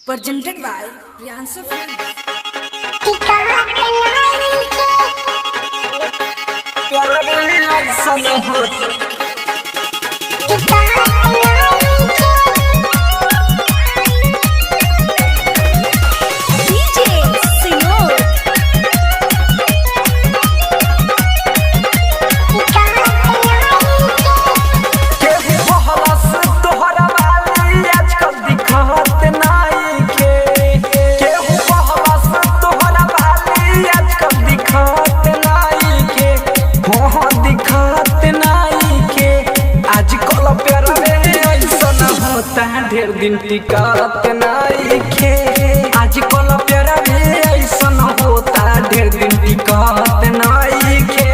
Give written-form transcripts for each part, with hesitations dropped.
presented by Priyansu Films. ढेर दिन टिकत नाइखे आजकल प्यारा में ऐसन होता ढेर दिन टिकत नाइखे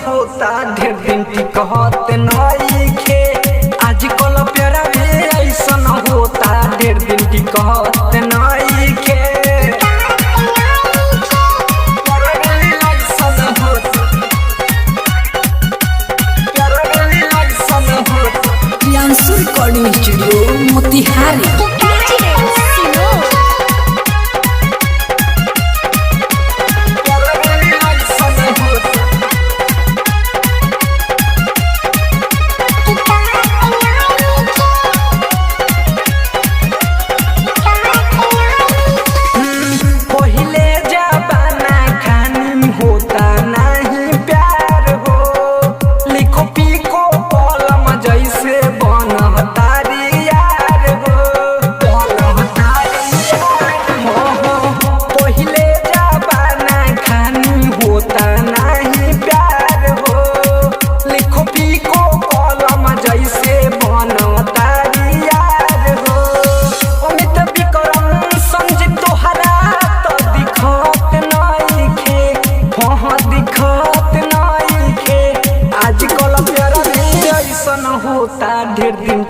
होता ढेर दिन टिकत नाइखे आजकल प्यारा में ऐसन होता ढेर दिन टिकत नाइखे Priyansu Recording Studio Motihari. होता ढेर दिन